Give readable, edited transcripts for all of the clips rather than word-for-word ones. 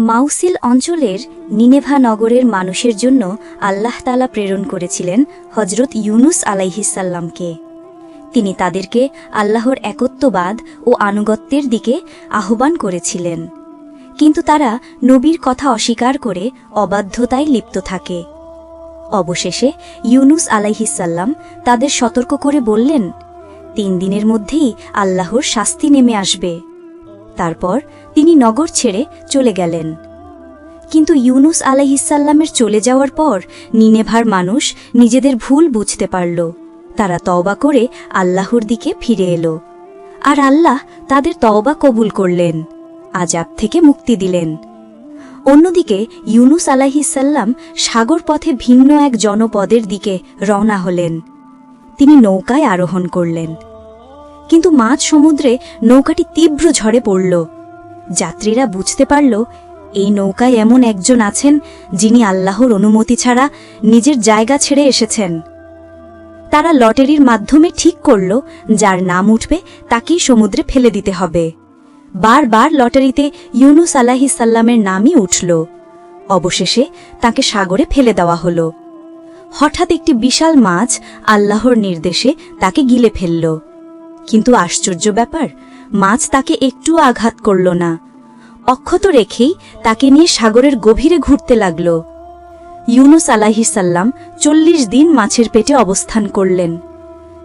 মাউসিল অঞ্চলের নিনেভা নগরের মানুষের জন্য আল্লাহ তাআলা প্রেরণ করেছিলেন হজরত ইউনুস আলাইহিসসাল্লামকে। তিনি তাদেরকে আল্লাহর একত্ববাদ ও আনুগত্যের দিকে আহ্বান করেছিলেন, কিন্তু তারা নবীর কথা অস্বীকার করে অবাধ্যতায় লিপ্ত থাকে। অবশেষে ইউনুস আলাইহিসসাল্লাম তাদের সতর্ক করে বললেন, 3 দিনের মধ্যেই আল্লাহর শাস্তি নেমে আসবে। তারপর তিনি নগর ছেড়ে চলে গেলেন। কিন্তু ইউনুস আলাইহিসসাল্লামের চলে যাওয়ার পর নিনেভার মানুষ নিজেদের ভুল বুঝতে পারল। তারা তওবা করে আল্লাহর দিকে ফিরে এলো, আর আল্লাহ তাদের তওবা কবুল করলেন, আযাব থেকে মুক্তি দিলেন। অন্যদিকে ইউনুস আলাইহিসসাল্লাম সাগর পথে ভিন্ন এক জনপদের দিকে রওনা হলেন। তিনি নৌকায় আরোহণ করলেন, কিন্তু মাঝ সমুদ্রে নৌকাটি তীব্র ঝড়ে পড়ল। যাত্রীরা বুঝতে পারল, এই নৌকায় এমন একজন আছেন যিনি আল্লাহর অনুমতি ছাড়া নিজের জায়গা ছেড়ে এসেছেন। তারা লটারির মাধ্যমে ঠিক করল, যার নাম উঠবে তাকেই সমুদ্রে ফেলে দিতে হবে। বারবার লটারিতে ইউনুস আলাইহিসসাল্লামের নামই উঠল। অবশেষে তাকে সাগরে ফেলে দেওয়া হল। হঠাৎ একটি বিশাল মাছ আল্লাহর নির্দেশে তাকে গিলে ফেলল। কিন্তু আশ্চর্য ব্যাপার, মাছ তাকে একটু আঘাত করল না। অক্ষত রেখেই তাকে নিয়ে সাগরের গভীরে ঘুরতে লাগল। ইউনুস আলাইহিসসাল্লাম 40 দিন মাছের পেটে অবস্থান করলেন।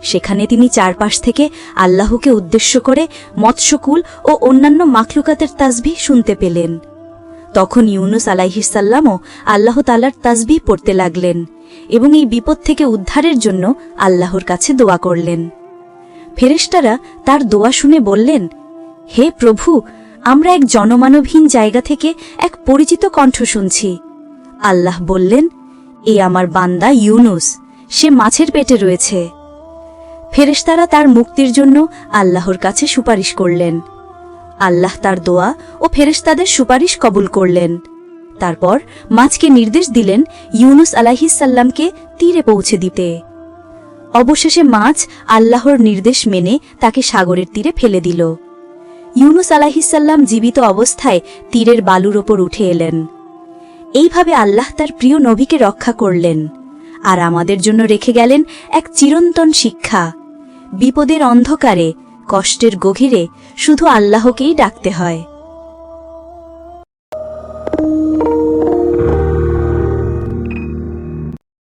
সেখানে তিনি চারপাশ থেকে আল্লাহকে উদ্দেশ্য করে মৎস্যকুল ও অন্যান্য মাখলুকাতের তাসবিহ শুনতে পেলেন। তখন ইউনুস আলাইহিসসাল্লামও আল্লাহ তাআলার তাসবিহ পড়তে লাগলেন এবং এই বিপদ থেকে উদ্ধারের জন্য আল্লাহর কাছে দোয়া করলেন। ফেরেশতারা তার দোয়া শুনে বললেন, হে প্রভু, আমরা এক জনমানবহীন জায়গা থেকে এক পরিচিত কণ্ঠ শুনছি। আল্লাহ বললেন, এ আমার বান্দা ইউনুস, সে মাছের পেটে রয়েছে। ফেরেশতারা তার মুক্তির জন্য আল্লাহর কাছে সুপারিশ করলেন। আল্লাহ তার দোয়া ও ফেরেশতাদের সুপারিশ কবুল করলেন। তারপর মাছকে নির্দেশ দিলেন ইউনুস আলাইহিসসাল্লামকে তীরে পৌঁছে দিতে। অবশেষে মাছ আল্লাহর নির্দেশ মেনে তাকে সাগরের তীরে ফেলে দিল। ইউনুস আলাইহিসসাল্লাম জীবিত অবস্থায় তীরের বালুর ওপর উঠে এলেন। এইভাবে আল্লাহ তার প্রিয় নবীকে রক্ষা করলেন, আর আমাদের জন্য রেখে গেলেন এক চিরন্তন শিক্ষা। বিপদের অন্ধকারে, কষ্টের গভীরে শুধু আল্লাহকেই ডাকতে হয়।